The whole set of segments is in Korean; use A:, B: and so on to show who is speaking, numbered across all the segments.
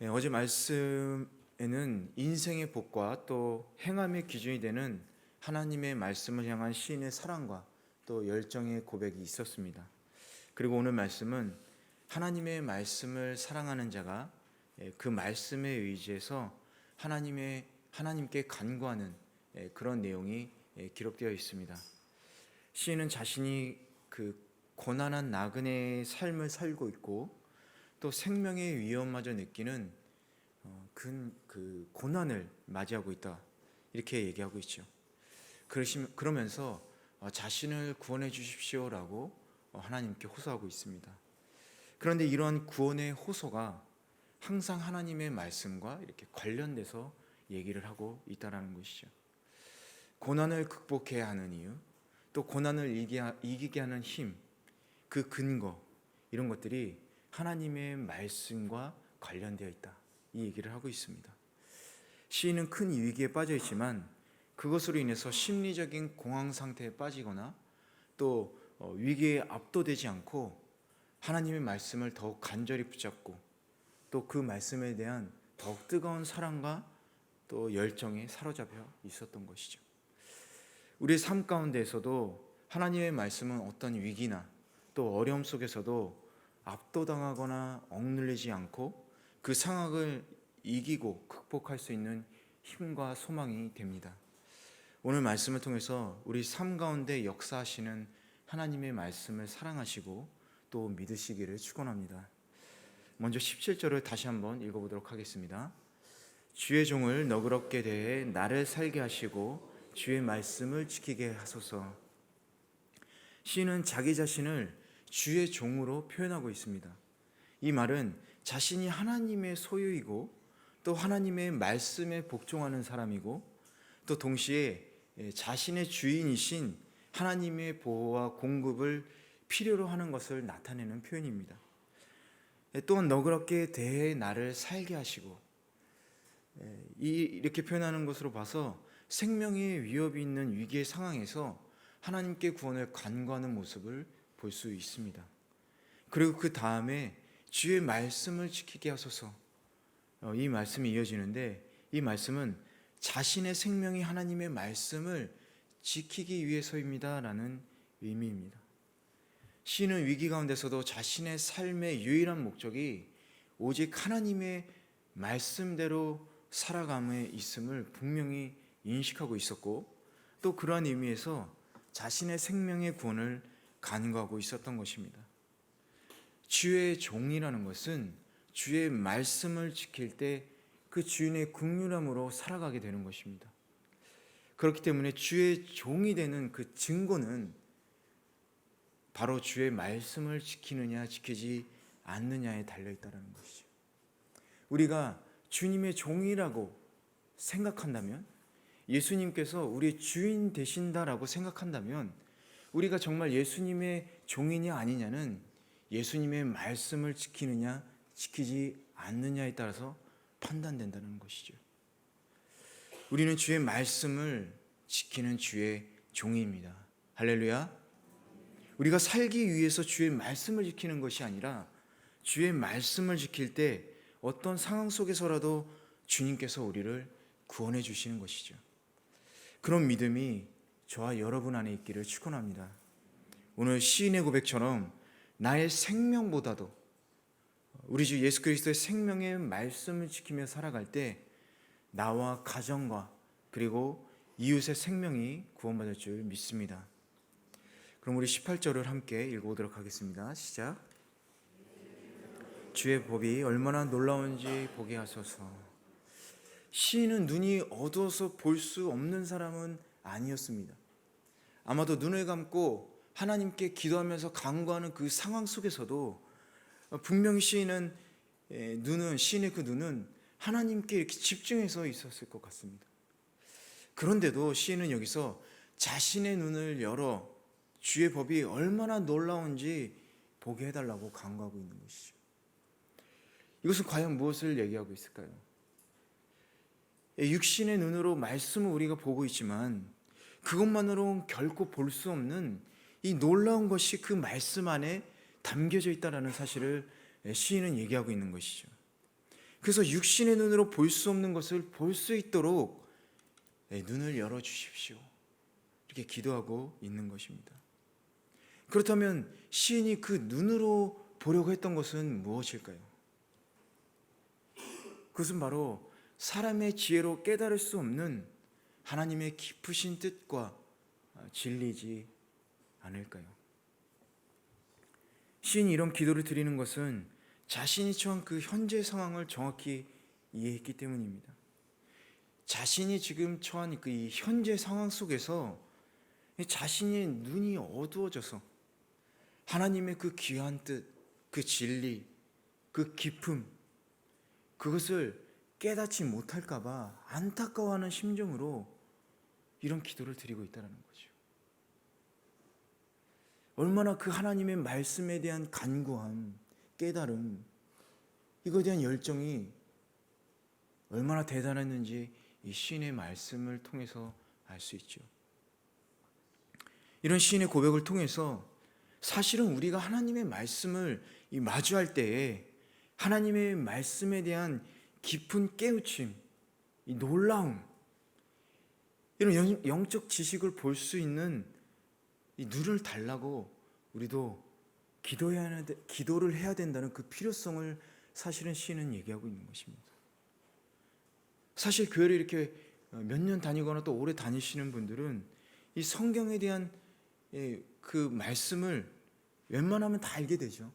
A: 어제 말씀에는 인생의 복과 또 행함의 기준이 되는 하나님의 말씀을 향한 시인의 사랑과 또 열정의 고백이 있었습니다. 그리고 오늘 말씀은 하나님의 말씀을 사랑하는 자가 그 말씀에 의지해서 하나님께 간구하는 그런 내용이 기록되어 있습니다. 시인은 자신이 그 고난한 나그네의 삶을 살고 있고 또 생명의 위험마저 느끼는 그 고난을 맞이하고 있다, 이렇게 얘기하고 있죠. 그러면서 자신을 구원해 주십시오라고 하나님께 호소하고 있습니다. 그런데 이러한 구원의 호소가 항상 하나님의 말씀과 이렇게 관련돼서 얘기를 하고 있다는 것이죠. 고난을 극복해야 하는 이유, 또 고난을 이기게 하는 힘, 그 근거, 이런 것들이 하나님의 말씀과 관련되어 있다, 이 얘기를 하고 있습니다. 시인은 큰 위기에 빠져 있지만 그것으로 인해서 심리적인 공황 상태에 빠지거나 또 위기에 압도되지 않고 하나님의 말씀을 더욱 간절히 붙잡고 또 그 말씀에 대한 더욱 뜨거운 사랑과 또 열정에 사로잡혀 있었던 것이죠. 우리의 삶 가운데에서도 하나님의 말씀은 어떤 위기나 또 어려움 속에서도 압도당하거나 억눌리지 않고 그 상황을 이기고 극복할 수 있는 힘과 소망이 됩니다. 오늘 말씀을 통해서 우리 삶 가운데 역사하시는 하나님의 말씀을 사랑하시고 또 믿으시기를 축원합니다. 먼저 17절을 다시 한번 읽어보도록 하겠습니다. 주의 종을 너그럽게 대해 나를 살게 하시고 주의 말씀을 지키게 하소서. 시인은 자기 자신을 주의 종으로 표현하고 있습니다. 이 말은 자신이 하나님의 소유이고 또 하나님의 말씀에 복종하는 사람이고 또 동시에 자신의 주인이신 하나님의 보호와 공급을 필요로 하는 것을 나타내는 표현입니다. 또한 너그럽게 대해 나를 살게 하시고, 이렇게 표현하는 것으로 봐서 생명의 위협이 있는 위기의 상황에서 하나님께 구원을 간구하는 모습을 볼 수 있습니다. 그리고 그 다음에 주의 말씀을 지키게 하소서, 이 말씀이 이어지는데 이 말씀은 자신의 생명이 하나님의 말씀을 지키기 위해서입니다 라는 의미입니다. 시인은 위기 가운데서도 자신의 삶의 유일한 목적이 오직 하나님의 말씀대로 살아감에 있음을 분명히 인식하고 있었고 또 그러한 의미에서 자신의 생명의 구원을 간구하고 있었던 것입니다. 주의 종이라는 것은 주의 말씀을 지킬 때 그 주인의 긍휼함으로 살아가게 되는 것입니다. 그렇기 때문에 주의 종이 되는 그 증거는 바로 주의 말씀을 지키느냐 지키지 않느냐에 달려있다는 것이죠. 우리가 주님의 종이라고 생각한다면, 예수님께서 우리의 주인 되신다라고 생각한다면 우리가 정말 예수님의 종이냐 아니냐는 예수님의 말씀을 지키느냐 지키지 않느냐에 따라서 판단된다는 것이죠. 우리는 주의 말씀을 지키는 주의 종입니다. 할렐루야. 우리가 살기 위해서 주의 말씀을 지키는 것이 아니라 주의 말씀을 지킬 때 어떤 상황 속에서라도 주님께서 우리를 구원해 주시는 것이죠. 그런 믿음이 저와 여러분 안에 있기를 축원합니다. 오늘 시인의 고백처럼 나의 생명보다도 우리 주 예수 그리스도의 생명의 말씀을 지키며 살아갈 때 나와 가정과 그리고 이웃의 생명이 구원받을 줄 믿습니다. 그럼 우리 18절을 함께 읽어보도록 하겠습니다. 시작. 주의 법이 얼마나 놀라운지 보게 하소서. 시인은 눈이 어두워서 볼 수 없는 사람은 아니었습니다. 아마도 눈을 감고 하나님께 기도하면서 간구하는 그 상황 속에서도 분명히 시인의 그 눈은 하나님께 이렇게 집중해서 있었을 것 같습니다. 그런데도 시인은 여기서 자신의 눈을 열어 주의 법이 얼마나 놀라운지 보게 해달라고 간구하고 있는 것이죠. 이것은 과연 무엇을 얘기하고 있을까요? 육신의 눈으로 말씀을 우리가 보고 있지만 그것만으로는 결코 볼 수 없는 이 놀라운 것이 그 말씀 안에 담겨져 있다는 사실을 시인은 얘기하고 있는 것이죠. 그래서 육신의 눈으로 볼 수 없는 것을 볼 수 있도록 눈을 열어주십시오. 이렇게 기도하고 있는 것입니다. 그렇다면 시인이 그 눈으로 보려고 했던 것은 무엇일까요? 그것은 바로 사람의 지혜로 깨달을 수 없는 하나님의 깊으신 뜻과 진리지 않을까요? 시인이 이런 기도를 드리는 것은 자신이 처한 그 현재 상황을 정확히 이해했기 때문입니다. 자신이 지금 처한 그 이 현재 상황 속에서 자신의 눈이 어두워져서 하나님의 그 귀한 뜻, 그 진리, 그 깊음, 그것을 깨닫지 못할까 봐 안타까워하는 심정으로 이런 기도를 드리고 있다는 거죠. 얼마나 그 하나님의 말씀에 대한 간구함, 깨달음, 이거에 대한 열정이 얼마나 대단했는지 이 시인의 말씀을 통해서 알 수 있죠. 이런 시인의 고백을 통해서 사실은 우리가 하나님의 말씀을 마주할 때에 하나님의 말씀에 대한 깊은 깨우침, 이 놀라움, 이런 영적 지식을 볼 수 있는 이 눈을 달라고 우리도 기도를 해야 된다는 그 필요성을 사실은 시인은 얘기하고 있는 것입니다. 사실 교회를 이렇게 몇 년 다니거나 또 오래 다니시는 분들은 이 성경에 대한 그 말씀을 웬만하면 다 알게 되죠.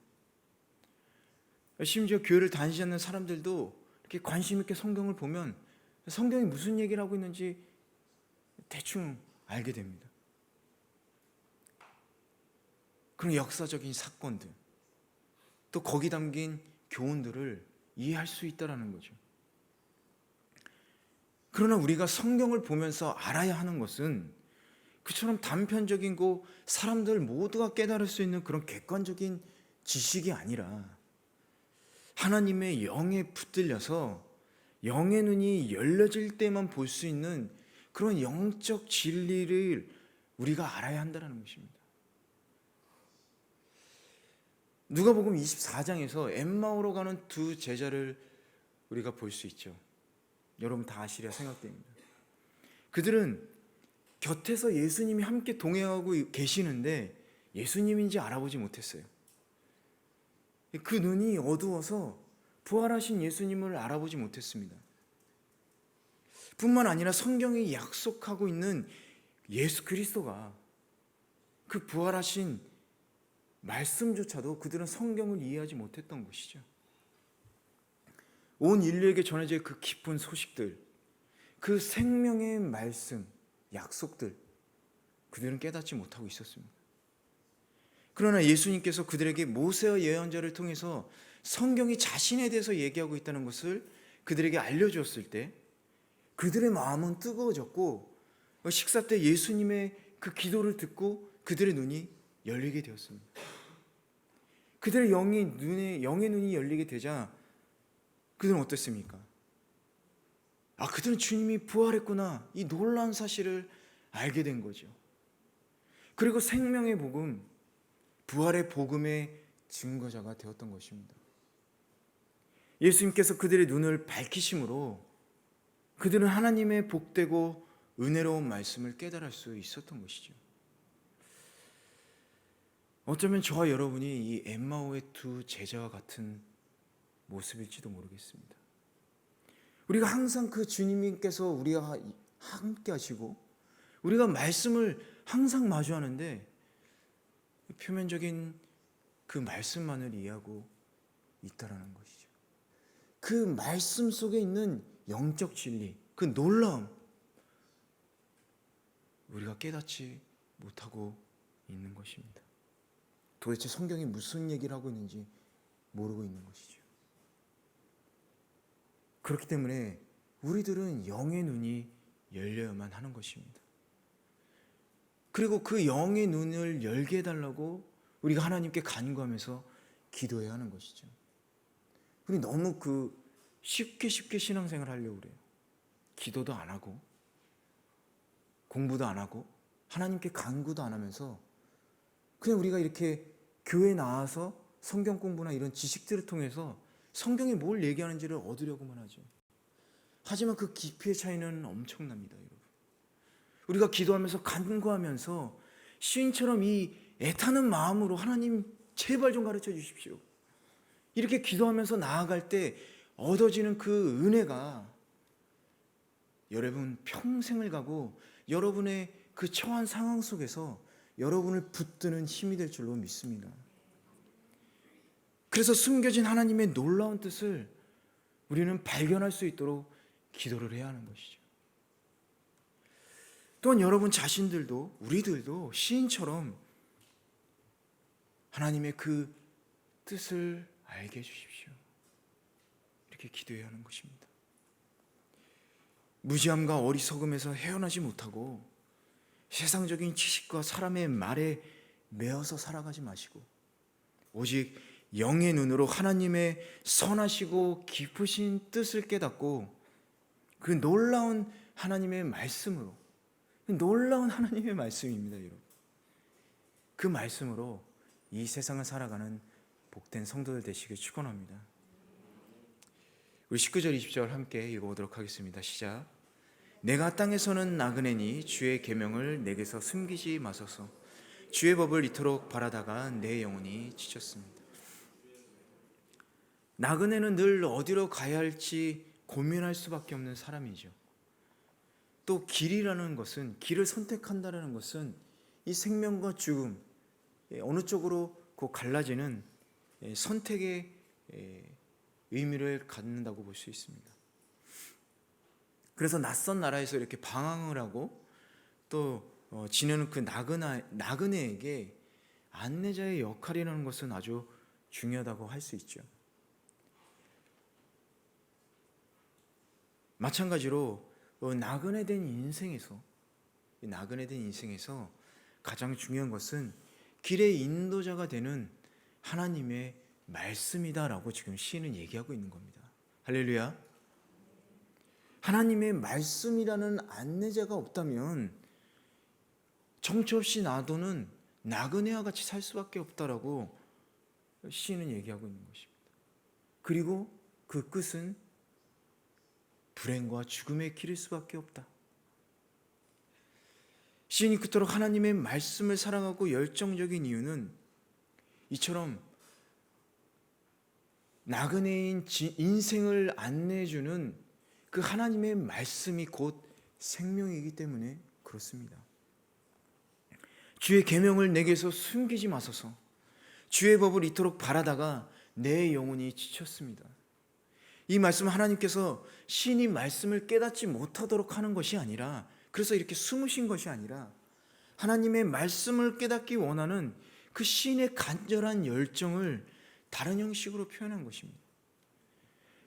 A: 심지어 교회를 다니지 않는 사람들도 이렇게 관심 있게 성경을 보면 성경이 무슨 얘기를 하고 있는지 대충 알게 됩니다. 그런 역사적인 사건들, 또 거기 담긴 교훈들을 이해할 수 있다는 거죠. 그러나 우리가 성경을 보면서 알아야 하는 것은 그처럼 단편적인 거 사람들 모두가 깨달을 수 있는 그런 객관적인 지식이 아니라 하나님의 영에 붙들려서 영의 눈이 열려질 때만 볼 수 있는 그런 영적 진리를 우리가 알아야 한다는 것입니다. 누가복음 24장에서 엠마오로 가는 두 제자를 우리가 볼 수 있죠. 여러분 다 아시리라 생각됩니다. 그들은 곁에서 예수님이 함께 동행하고 계시는데 예수님인지 알아보지 못했어요. 그 눈이 어두워서 부활하신 예수님을 알아보지 못했습니다. 뿐만 아니라 성경이 약속하고 있는 예수 그리스도가 그 부활하신 말씀조차도 그들은 성경을 이해하지 못했던 것이죠. 온 인류에게 전해질 그 깊은 소식들, 그 생명의 말씀, 약속들, 그들은 깨닫지 못하고 있었습니다. 그러나 예수님께서 그들에게 모세와 예언자를 통해서 성경이 자신에 대해서 얘기하고 있다는 것을 그들에게 알려주었을 때 그들의 마음은 뜨거워졌고 식사 때 예수님의 그 기도를 듣고 그들의 눈이 열리게 되었습니다. 그들의 영의 눈이 열리게 되자 그들은 어땠습니까? 그들은 주님이 부활했구나, 이 놀라운 사실을 알게 된 거죠. 그리고 생명의 복음, 부활의 복음의 증거자가 되었던 것입니다. 예수님께서 그들의 눈을 밝히심으로 그들은 하나님의 복되고 은혜로운 말씀을 깨달을 수 있었던 것이죠. 어쩌면 저와 여러분이 이 엠마오의 두 제자와 같은 모습일지도 모르겠습니다. 우리가 항상 그 주님께서 우리와 함께 하시고 우리가 말씀을 항상 마주하는데 표면적인 그 말씀만을 이해하고 있다라는 것이죠. 그 말씀 속에 있는 영적 진리, 그 놀라움, 우리가 깨닫지 못하고 있는 것입니다. 도대체 성경이 무슨 얘기를 하고 있는지 모르고 있는 것이죠. 그렇기 때문에 우리들은 영의 눈이 열려야만 하는 것입니다. 그리고 그 영의 눈을 열게 해달라고 우리가 하나님께 간구하면서 기도해야 하는 것이죠. 우리 너무 쉽게 신앙생활 하려고 그래요. 기도도 안 하고 공부도 안 하고 하나님께 간구도 안 하면서 그냥 우리가 이렇게 교회 나와서 성경 공부나 이런 지식들을 통해서 성경이 뭘 얘기하는지를 얻으려고만 하죠. 하지만 그 깊이의 차이는 엄청납니다, 여러분. 우리가 기도하면서 간구하면서 시인처럼 이 애타는 마음으로 하나님 제발 좀 가르쳐 주십시오. 이렇게 기도하면서 나아갈 때 얻어지는 그 은혜가 여러분 평생을 가고 여러분의 그 처한 상황 속에서 여러분을 붙드는 힘이 될 줄로 믿습니다. 그래서 숨겨진 하나님의 놀라운 뜻을 우리는 발견할 수 있도록 기도를 해야 하는 것이죠. 또한 여러분 자신들도 우리들도 시인처럼 하나님의 그 뜻을 알게 해주십시오. 이렇게 기도해야 하는 것입니다. 무지함과 어리석음에서 헤어나지 못하고 세상적인 지식과 사람의 말에 매어서 살아가지 마시고 오직 영의 눈으로 하나님의 선하시고 깊으신 뜻을 깨닫고 그 놀라운 하나님의 말씀으로, 놀라운 하나님의 말씀입니다, 여러분. 그 말씀으로 이 세상을 살아가는 복된 성도들 되시길 축원합니다. 우리 19절 20절 함께 읽어보도록 하겠습니다. 시작. 내가 땅에서는 나그네니 주의 계명을 내게서 숨기지 마소서. 주의 법을 이토록 바라다가 내 영혼이 지쳤습니다. 나그네는 늘 어디로 가야 할지 고민할 수밖에 없는 사람이죠. 또 길이라는 것은, 길을 선택한다는 것은 이 생명과 죽음, 어느 쪽으로 갈라지는 선택의 의미를 갖는다고 볼 수 있습니다. 그래서 낯선 나라에서 이렇게 방황을 하고 또 지내는 그 나그네에게 안내자의 역할이라는 것은 아주 중요하다고 할 수 있죠. 마찬가지로 나그네된 인생에서 가장 중요한 것은 길의 인도자가 되는 하나님의 말씀이다라고 지금 시인은 얘기하고 있는 겁니다. 할렐루야. 하나님의 말씀이라는 안내자가 없다면 정처 없이 놔두는 나그네와 같이 살 수밖에 없다라고 시인은 얘기하고 있는 것입니다. 그리고 그 끝은 불행과 죽음의 길일 수밖에 없다. 시인이 그토록 하나님의 말씀을 사랑하고 열정적인 이유는 이처럼 나그네인 인생을 안내해주는 그 하나님의 말씀이 곧 생명이기 때문에 그렇습니다. 주의 계명을 내게서 숨기지 마소서. 주의 법을 이토록 바라다가 내 영혼이 지쳤습니다. 이 말씀 하나님께서 시인이 말씀을 깨닫지 못하도록 하는 것이 아니라, 그래서 이렇게 숨으신 것이 아니라 하나님의 말씀을 깨닫기 원하는 그 시인의 간절한 열정을 다른 형식으로 표현한 것입니다.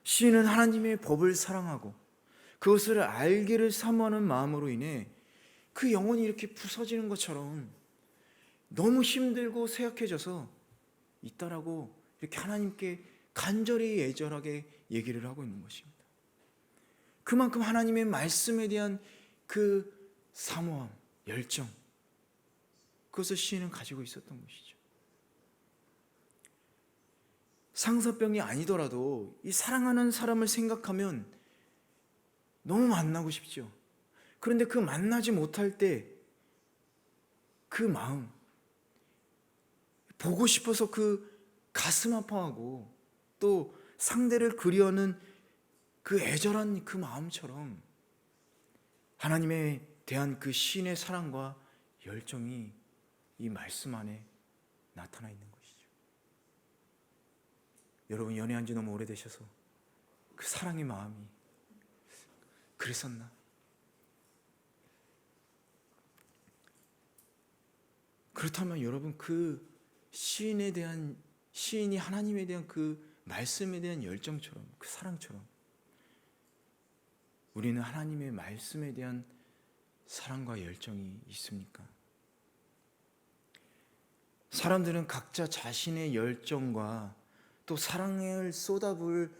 A: 시인은 하나님의 법을 사랑하고 그것을 알기를 사모하는 마음으로 인해 그 영혼이 이렇게 부서지는 것처럼 너무 힘들고 쇠약해져서 있다라고 이렇게 하나님께 간절히 애절하게 얘기를 하고 있는 것입니다. 그만큼 하나님의 말씀에 대한 그 사모함, 열정, 그것을 시인은 가지고 있었던 것이죠. 상사병이 아니더라도 이 사랑하는 사람을 생각하면 너무 만나고 싶죠. 그런데 그 만나지 못할 때 그 마음, 보고 싶어서 그 가슴 아파하고 또 상대를 그리워하는 그 애절한 그 마음처럼 하나님에 대한 그 시인의 사랑과 열정이 이 말씀 안에 나타나 있는 것이죠. 여러분 연애한 지 너무 오래되셔서 그 사랑의 마음이 그랬었나? 그렇다면 여러분 그 시인이 하나님에 대한 그 말씀에 대한 열정처럼, 그 사랑처럼 우리는 하나님의 말씀에 대한 사랑과 열정이 있습니까? 사람들은 각자 자신의 열정과 또 사랑을 쏟아부을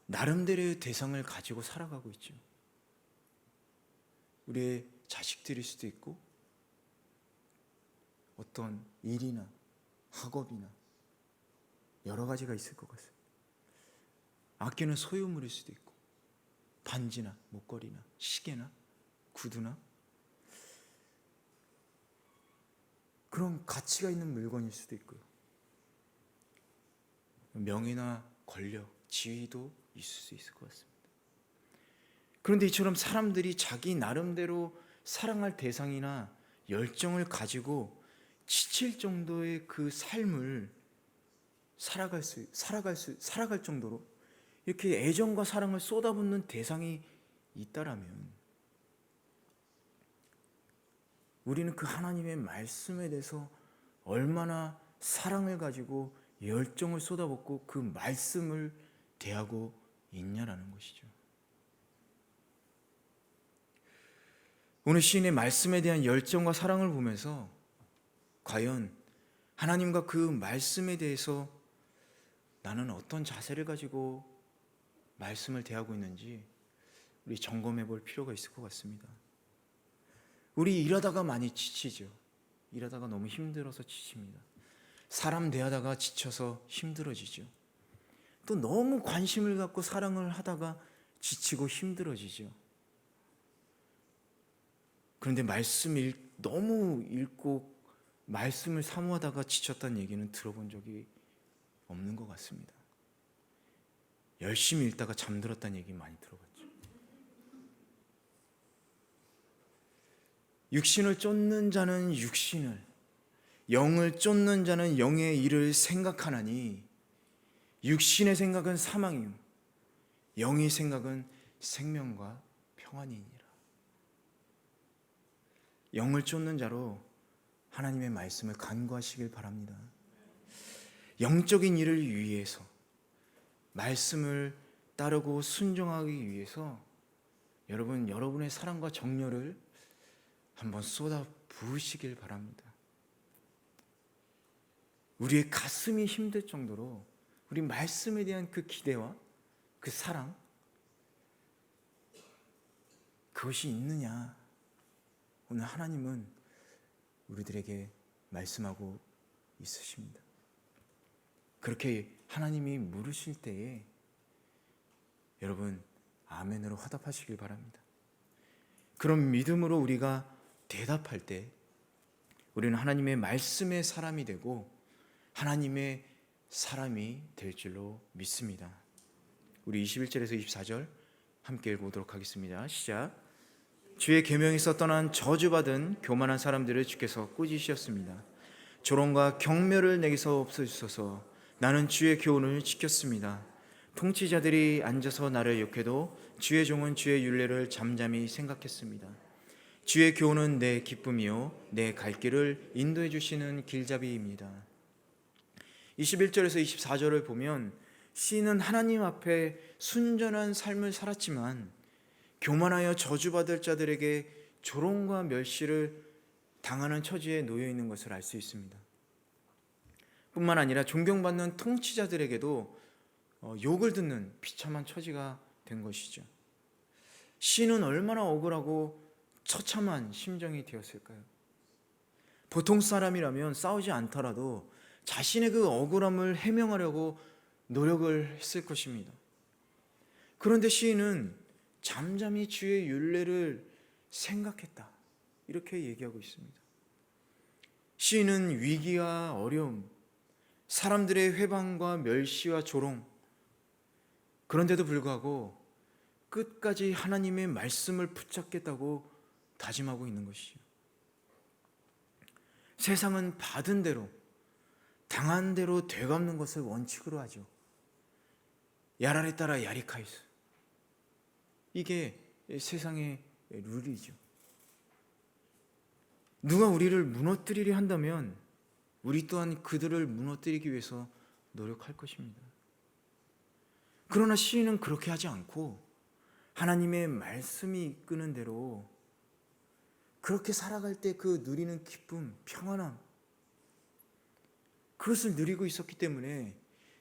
A: 나름대로의 대상을 가지고 살아가고 있죠. 우리의 자식들일 수도 있고 어떤 일이나 학업이나 여러 가지가 있을 것 같습니다. 아끼는 소유물일 수도 있고, 반지나 목걸이나 시계나 구두나 그런 가치가 있는 물건일 수도 있고요. 명예나 권력, 지위도 있을 수 있을 것 같습니다. 그런데 이처럼 사람들이 자기 나름대로 사랑할 대상이나 열정을 가지고 지칠 정도의 그 삶을 살아갈 정도로 이렇게 애정과 사랑을 쏟아붓는 대상이 있다라면 우리는 그 하나님의 말씀에 대해서 얼마나 사랑을 가지고 열정을 쏟아붓고 그 말씀을 대하고 있냐라는 것이죠. 오늘 시인의 말씀에 대한 열정과 사랑을 보면서 과연 하나님과 그 말씀에 대해서 나는 어떤 자세를 가지고 말씀을 대하고 있는지 우리 점검해 볼 필요가 있을 것 같습니다. 우리 일하다가 많이 지치죠. 일하다가 너무 힘들어서 지칩니다. 사람 대하다가 지쳐서 힘들어지죠. 또 너무 관심을 갖고 사랑을 하다가 지치고 힘들어지죠. 그런데 너무 읽고 말씀을 사모하다가 지쳤다는 얘기는 들어본 적이 없는 것 같습니다. 열심히 읽다가 잠들었다는 얘기 많이 들어봤죠. 육신을 쫓는 자는 육신을, 영을 쫓는 자는 영의 일을 생각하나니 육신의 생각은 사망이요 영의 생각은 생명과 평안이니라. 영을 쫓는 자로 하나님의 말씀을 간구하시길 바랍니다. 영적인 일을 위해서, 말씀을 따르고 순종하기 위해서 여러분의 사랑과 정열을 한번 쏟아 부으시길 바랍니다. 우리의 가슴이 힘들 정도로 우리 말씀에 대한 그 기대와 그 사랑, 그것이 있느냐? 오늘 하나님은 우리들에게 말씀하고 있으십니다. 그렇게 하나님이 물으실 때에 여러분 아멘으로 화답하시길 바랍니다. 그런 믿음으로 우리가 대답할 때 우리는 하나님의 말씀의 사람이 되고 하나님의 사람이 될 줄로 믿습니다. 우리 21절에서 24절 함께 읽어보도록 하겠습니다. 시작. 주의 계명에서 떠난 저주받은 교만한 사람들을 주께서 꾸짖으셨습니다. 조롱과 경멸을 내게서 없애주소서. 나는 주의 교훈을 지켰습니다. 통치자들이 앉아서 나를 욕해도 주의 종은 주의 율례를 잠잠히 생각했습니다. 주의 교훈은 내 기쁨이요 내 갈 길을 인도해 주시는 길잡이입니다. 21절에서 24절을 보면 시인은 하나님 앞에 순전한 삶을 살았지만 교만하여 저주받을 자들에게 조롱과 멸시를 당하는 처지에 놓여 있는 것을 알 수 있습니다. 뿐만 아니라 존경받는 통치자들에게도 욕을 듣는 비참한 처지가 된 것이죠. 시인은 얼마나 억울하고 처참한 심정이 되었을까요? 보통 사람이라면 싸우지 않더라도 자신의 그 억울함을 해명하려고 노력을 했을 것입니다. 그런데 시인은 잠잠히 주의 율례를 생각했다, 이렇게 얘기하고 있습니다. 시인은 위기와 어려움, 사람들의 회방과 멸시와 조롱, 그런데도 불구하고 끝까지 하나님의 말씀을 붙잡겠다고 다짐하고 있는 것이죠. 세상은 받은 대로, 당한 대로 되갚는 것을 원칙으로 하죠. 야랄에 따라 야리카이스, 이게 세상의 룰이죠. 누가 우리를 무너뜨리려 한다면 우리 또한 그들을 무너뜨리기 위해서 노력할 것입니다. 그러나 시인은 그렇게 하지 않고 하나님의 말씀이 이끄는 대로 그렇게 살아갈 때 그 누리는 기쁨, 평안함, 그것을 누리고 있었기 때문에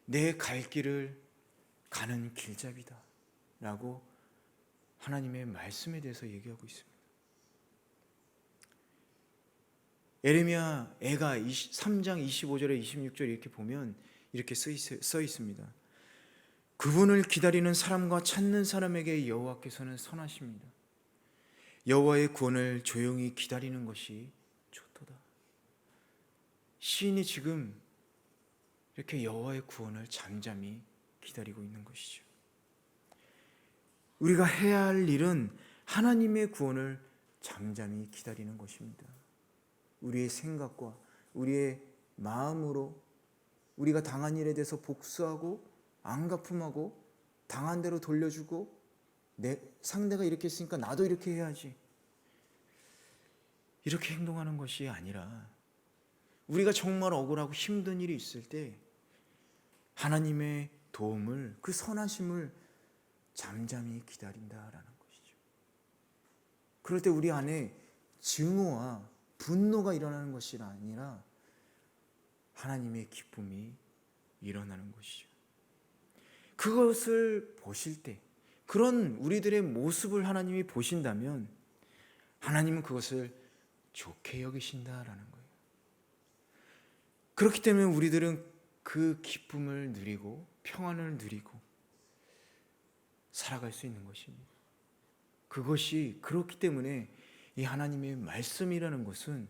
A: 내 갈 길을 가는 길잡이다 라고 하나님의 말씀에 대해서 얘기하고 있습니다. 에레미야 애가 3장 25절에 26절에 이렇게 보면 이렇게 써 있습니다. 그분을 기다리는 사람과 찾는 사람에게 여호와께서는 선하십니다. 여호와의 구원을 조용히 기다리는 것이 좋도다. 시인이 지금 이렇게 여호와의 구원을 잠잠히 기다리고 있는 것이죠. 우리가 해야 할 일은 하나님의 구원을 잠잠히 기다리는 것입니다. 우리의 생각과 우리의 마음으로 우리가 당한 일에 대해서 복수하고 안갚음하고 당한 대로 돌려주고 내 상대가 이렇게 했으니까 나도 이렇게 해야지, 이렇게 행동하는 것이 아니라 우리가 정말 억울하고 힘든 일이 있을 때 하나님의 도움을, 그 선하심을 잠잠히 기다린다라는 것이죠. 그럴 때 우리 안에 증오와 분노가 일어나는 것이 아니라 하나님의 기쁨이 일어나는 것이죠. 그것을 보실 때, 그런 우리들의 모습을 하나님이 보신다면 하나님은 그것을 좋게 여기신다라는 거예요. 그렇기 때문에 우리들은 그 기쁨을 누리고 평안을 누리고 살아갈 수 있는 것입니다. 그것이 그렇기 때문에 이 하나님의 말씀이라는 것은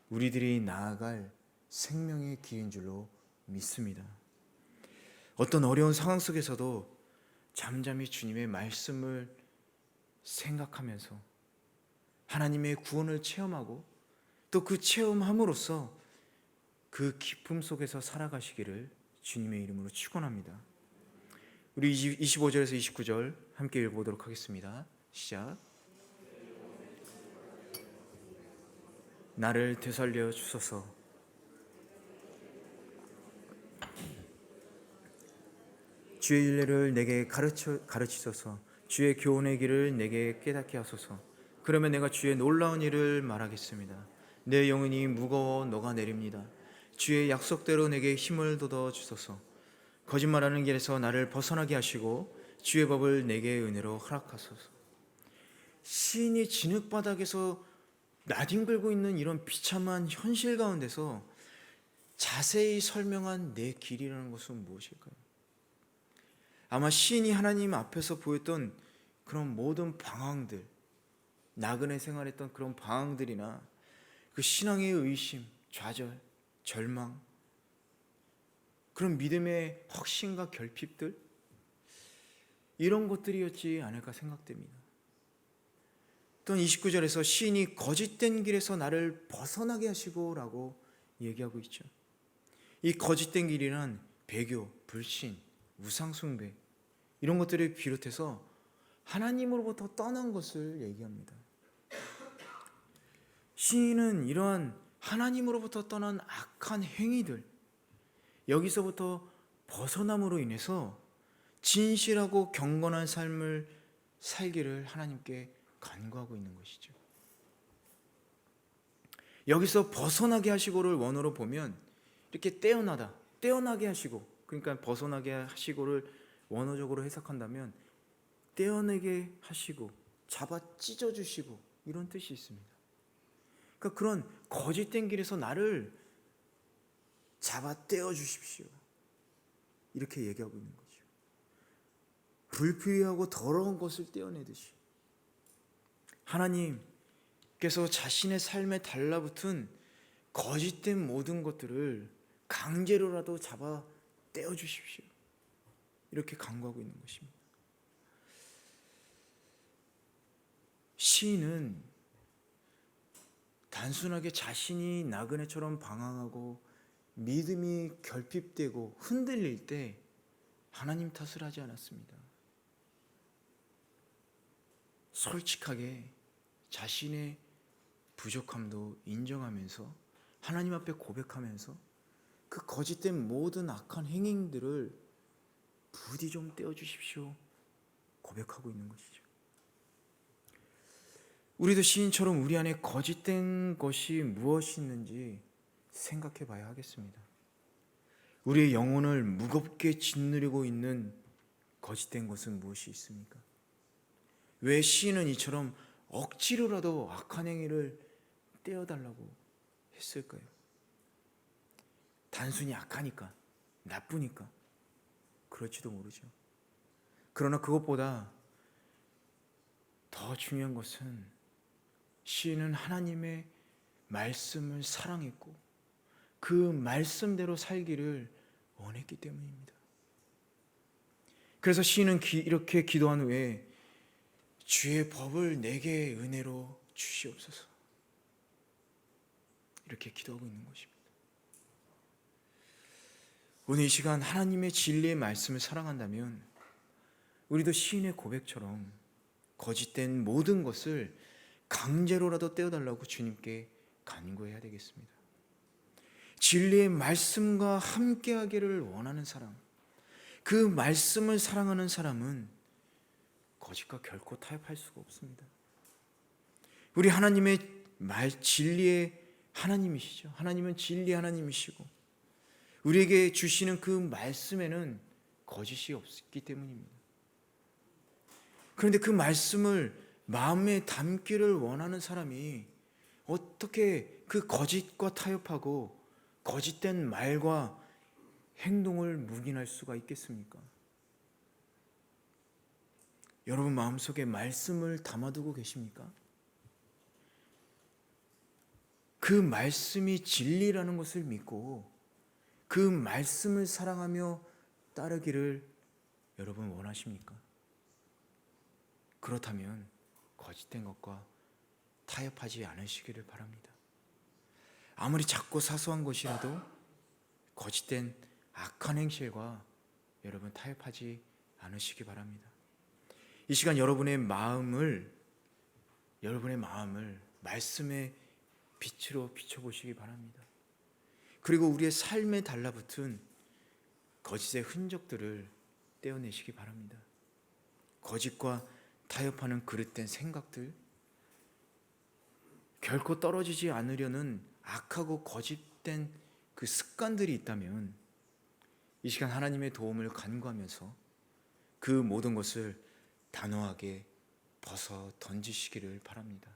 A: 우리들이 나아갈 생명의 길인 줄로 믿습니다. 어떤 어려운 상황 속에서도 잠잠히 주님의 말씀을 생각하면서 하나님의 구원을 체험하고 또 그 체험함으로써 그 기쁨 속에서 살아가시기를 주님의 이름으로 축원합니다. 우리 25절에서 29절 함께 읽어보도록 하겠습니다. 시작. 나를 되살려 주소서. 주의 윤례를 내게 가르치소서. 주의 교훈의 길을 내게 깨닫게 하소서. 그러면 내가 주의 놀라운 일을 말하겠습니다. 내 영혼이 무거워 녹아내립니다. 주의 약속대로 내게 힘을 돋워 주소서. 거짓말하는 길에서 나를 벗어나게 하시고 주의 법을 내게 은혜로 허락하소서. 시인이 진흙바닥에서 나뒹굴고 있는 이런 비참한 현실 가운데서 자세히 설명한 내 길이라는 것은 무엇일까요? 아마 시인이 하나님 앞에서 보였던 그런 모든 방황들, 나그네 생활했던 그런 방황들이나 그 신앙의 의심, 좌절, 절망, 그런 믿음의 확신과 결핍들, 이런 것들이었지 않을까 생각됩니다. 또한 29절에서 시인이 거짓된 길에서 나를 벗어나게 하시고 라고 얘기하고 있죠. 이 거짓된 길이란 배교, 불신, 우상숭배, 이런 것들을 비롯해서 하나님으로부터 떠난 것을 얘기합니다. 시인은 이러한 하나님으로부터 떠난 악한 행위들, 여기서부터 벗어남으로 인해서 진실하고 경건한 삶을 살기를 하나님께 간구하고 있는 것이죠. 여기서 벗어나게 하시고를 원어로 보면 이렇게 떼어나게 하시고, 그러니까 벗어나게 하시고를 원어적으로 해석한다면 떼어내게 하시고 잡아 찢어주시고 이런 뜻이 있습니다. 그러니까 그런 거짓된 길에서 나를 잡아 떼어주십시오, 이렇게 얘기하고 있는 거죠. 불필요하고 더러운 것을 떼어내듯이 하나님께서 자신의 삶에 달라붙은 거짓된 모든 것들을 강제로라도 잡아 떼어주십시오, 이렇게 간구하고 있는 것입니다. 시인은 단순하게 자신이 나그네처럼 방황하고 믿음이 결핍되고 흔들릴 때 하나님 탓을 하지 않았습니다. 솔직하게 자신의 부족함도 인정하면서 하나님 앞에 고백하면서 그 거짓된 모든 악한 행위들을 부디 좀 떼어주십시오 고백하고 있는 것이죠. 우리도 시인처럼 우리 안에 거짓된 것이 무엇이 있는지 생각해 봐야 하겠습니다. 우리의 영혼을 무겁게 짓누르고 있는 거짓된 것은 무엇이 있습니까? 왜 시인은 이처럼 억지로라도 악한 행위를 떼어달라고 했을까요? 단순히 악하니까, 나쁘니까, 그럴지도 모르죠. 그러나 그것보다 더 중요한 것은 시인은 하나님의 말씀을 사랑했고 그 말씀대로 살기를 원했기 때문입니다. 그래서 시인은 이렇게 기도한 후에 주의 법을 내게 은혜로 주시옵소서, 이렇게 기도하고 있는 것입니다. 오늘 이 시간 하나님의 진리의 말씀을 사랑한다면 우리도 시인의 고백처럼 거짓된 모든 것을 강제로라도 떼어달라고 주님께 간구해야 되겠습니다. 진리의 말씀과 함께하기를 원하는 사람, 그 말씀을 사랑하는 사람은 거짓과 결코 타협할 수가 없습니다. 우리 하나님의 진리의 하나님이시죠. 하나님은 진리 하나님이시고 우리에게 주시는 그 말씀에는 거짓이 없기 때문입니다. 그런데 그 말씀을 마음에 담기를 원하는 사람이 어떻게 그 거짓과 타협하고 거짓된 말과 행동을 묵인할 수가 있겠습니까? 여러분 마음속에 말씀을 담아두고 계십니까? 그 말씀이 진리라는 것을 믿고 그 말씀을 사랑하며 따르기를 여러분 원하십니까? 그렇다면 거짓된 것과 타협하지 않으시기를 바랍니다. 아무리 작고 사소한 것이라도 거짓된 악한 행실과 여러분 타협하지 않으시기 바랍니다. 이 시간 여러분의 마음을 말씀의 빛으로 비춰보시기 바랍니다. 그리고 우리의 삶에 달라붙은 거짓의 흔적들을 떼어내시기 바랍니다. 거짓과 타협하는 그릇된 생각들, 결코 떨어지지 않으려는 악하고 거짓된 그 습관들이 있다면 이 시간 하나님의 도움을 간구하면서 그 모든 것을 단호하게 벗어 던지시기를 바랍니다.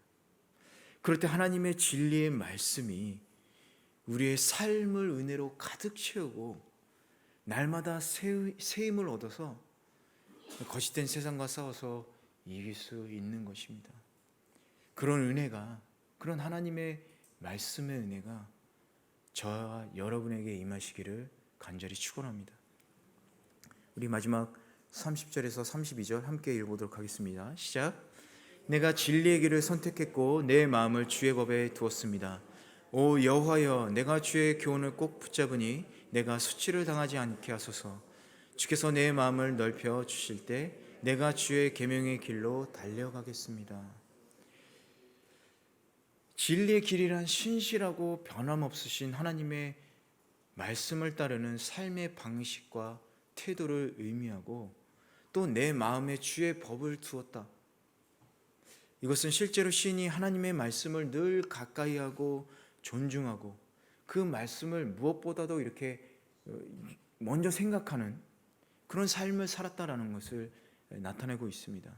A: 그럴 때 하나님의 진리의 말씀이 우리의 삶을 은혜로 가득 채우고 날마다 새 힘을 얻어서 거짓된 세상과 싸워서 이길 수 있는 것입니다. 그런 은혜가, 그런 하나님의 말씀의 은혜가 저와 여러분에게 임하시기를 간절히 축원합니다. 우리 마지막 30절에서 32절 함께 읽어보도록 하겠습니다. 시작. 내가 진리의 길을 선택했고 내 마음을 주의 법에 두었습니다. 오 여호와여, 내가 주의 교훈을 꼭 붙잡으니 내가 수치를 당하지 않게 하소서. 주께서 내 마음을 넓혀 주실 때 내가 주의 계명의 길로 달려가겠습니다. 진리의 길이란 신실하고 변함없으신 하나님의 말씀을 따르는 삶의 방식과 태도를 의미하고 또 내 마음에 주의 법을 두었다. 이것은 실제로 시인이 하나님의 말씀을 늘 가까이 하고 존중하고 그 말씀을 무엇보다도 이렇게 먼저 생각하는 그런 삶을 살았다라는 것을 나타내고 있습니다.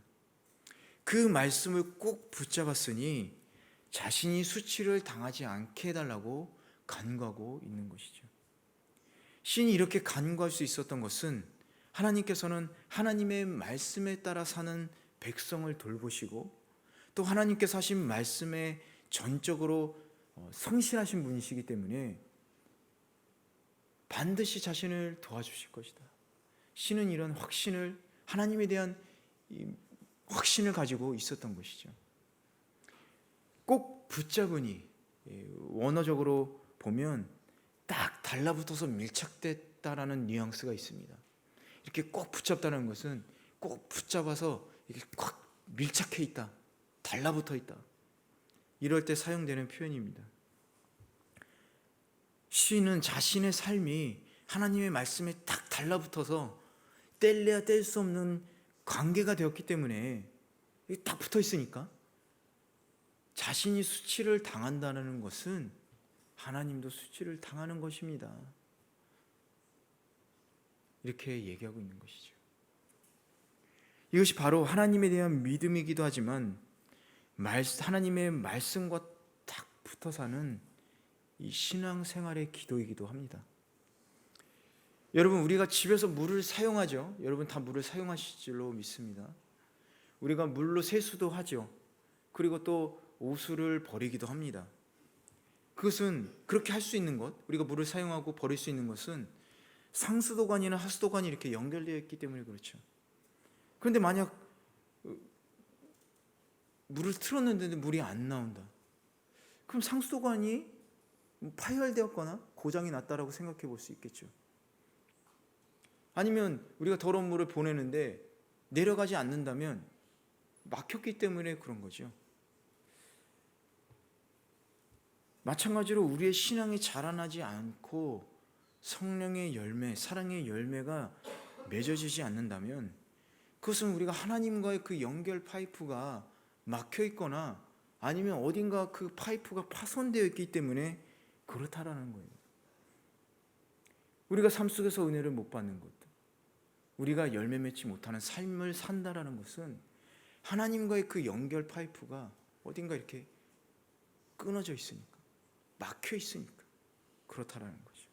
A: 그 말씀을 꼭 붙잡았으니 자신이 수치를 당하지 않게 해달라고 간구하고 있는 것이죠. 시인이 이렇게 간구할 수 있었던 것은 하나님께서는 하나님의 말씀에 따라 사는 백성을 돌보시고 또 하나님께서 하신 말씀에 전적으로 성실하신 분이시기 때문에 반드시 자신을 도와주실 것이다. 시인은 이런 확신을, 하나님에 대한 확신을 가지고 있었던 것이죠. 꼭 붙잡으니, 원어적으로 보면 딱 달라붙어서 밀착됐다라는 뉘앙스가 있습니다. 이렇게 꼭 붙잡다는 것은 꼭 붙잡아서 이렇게 꽉 밀착해 있다, 달라붙어 있다, 이럴 때 사용되는 표현입니다. 시인은 자신의 삶이 하나님의 말씀에 딱 달라붙어서 뗄래야 뗄 수 없는 관계가 되었기 때문에 딱 붙어 있으니까 자신이 수치를 당한다는 것은 하나님도 수치를 당하는 것입니다. 이렇게 얘기하고 있는 것이죠. 이것이 바로 하나님에 대한 믿음이기도 하지만 하나님의 말씀과 딱 붙어 사는 이 신앙생활의 기도이기도 합니다. 여러분, 우리가 집에서 물을 사용하죠. 여러분 다 물을 사용하실 줄로 믿습니다. 우리가 물로 세수도 하죠. 그리고 또 오수를 버리기도 합니다. 그것은 그렇게 할 수 있는 것, 우리가 물을 사용하고 버릴 수 있는 것은 상수도관이나 하수도관이 이렇게 연결되어 있기 때문에 그렇죠. 그런데 만약 물을 틀었는데 물이 안 나온다. 그럼 상수도관이 파열되었거나 고장이 났다라고 생각해 볼 수 있겠죠. 아니면 우리가 더러운 물을 보내는데 내려가지 않는다면 막혔기 때문에 그런 거죠. 마찬가지로 우리의 신앙이 자라나지 않고 성령의 열매, 사랑의 열매가 맺어지지 않는다면 그것은 우리가 하나님과의 그 연결 파이프가 막혀 있거나 아니면 어딘가 그 파이프가 파손되어 있기 때문에 그렇다라는 거예요. 우리가 삶 속에서 은혜를 못 받는 것, 우리가 열매 맺지 못하는 삶을 산다라는 것은 하나님과의 그 연결 파이프가 어딘가 이렇게 끊어져 있으니까, 막혀 있으니까 그렇다라는 거죠.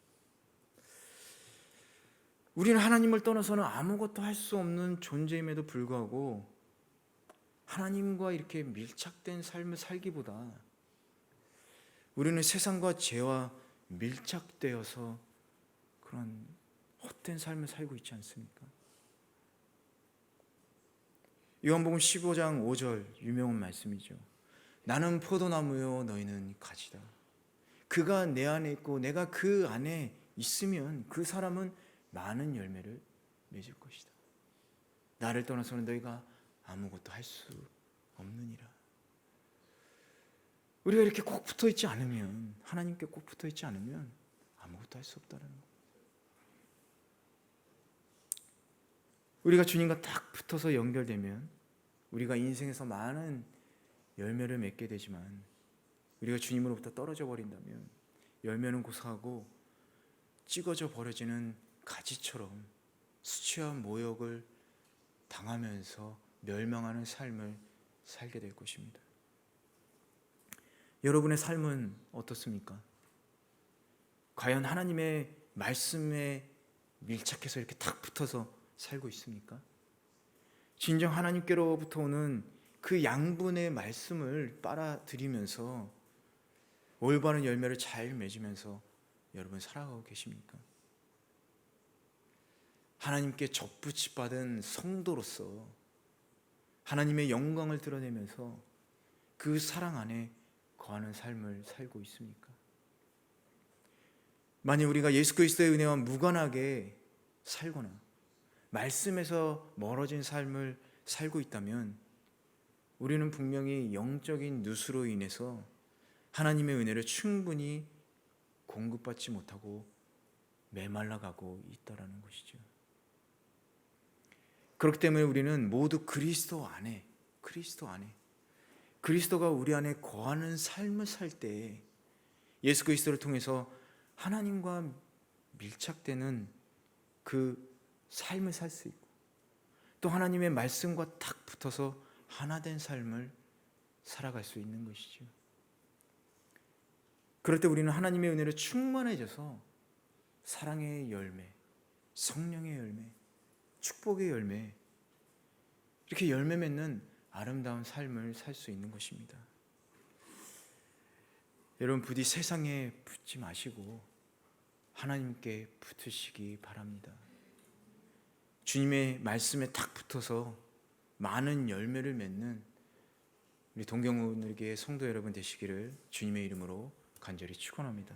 A: 우리는 하나님을 떠나서는 아무것도 할 수 없는 존재임에도 불구하고 하나님과 이렇게 밀착된 삶을 살기보다 우리는 세상과 죄와 밀착되어서 그런 헛된 삶을 살고 있지 않습니까? 요한복음 15장 5절 유명한 말씀이죠. 나는 포도나무요 너희는 가지다. 그가 내 안에 있고 내가 그 안에 있으면 그 사람은 많은 열매를 맺을 것이다. 나를 떠나서는 너희가 아무것도 할 수 없느니라. 우리가 이렇게 꼭 붙어 있지 않으면, 하나님께 꼭 붙어 있지 않으면 아무것도 할 수 없다는 거. 우리가 주님과 딱 붙어서 연결되면 우리가 인생에서 많은 열매를 맺게 되지만 우리가 주님으로부터 떨어져 버린다면 열매는 고사하고 찍어져 버려지는 가지처럼 수치와 모욕을 당하면서 멸망하는 삶을 살게 될 것입니다. 여러분의 삶은 어떻습니까? 과연 하나님의 말씀에 밀착해서 이렇게 딱 붙어서 살고 있습니까? 진정 하나님께로부터 오는 그 양분의 말씀을 빨아들이면서 올바른 열매를 잘 맺으면서 여러분 살아가고 계십니까? 하나님께 접붙이 받은 성도로서 하나님의 영광을 드러내면서 그 사랑 안에 거하는 삶을 살고 있습니까? 만약 우리가 예수 그리스도의 은혜와 무관하게 살거나 말씀에서 멀어진 삶을 살고 있다면 우리는 분명히 영적인 누수로 인해서 하나님의 은혜를 충분히 공급받지 못하고 메말라가고 있다라는 것이죠. 그렇기 때문에 우리는 모두 그리스도 안에 그리스도가 우리 안에 거하는 삶을 살 때 예수 그리스도를 통해서 하나님과 밀착되는 그 삶을 살 수 있고 또 하나님의 말씀과 딱 붙어서 하나 된 삶을 살아갈 수 있는 것이죠. 그럴 때 우리는 하나님의 은혜로 충만해져서 사랑의 열매, 성령의 열매, 축복의 열매, 이렇게 열매 맺는 아름다운 삶을 살 수 있는 것입니다. 여러분 부디 세상에 붙지 마시고 하나님께 붙으시기 바랍니다. 주님의 말씀에 탁 붙어서 많은 열매를 맺는 우리 동경훈에게 성도 여러분 되시기를 주님의 이름으로 간절히 축원합니다.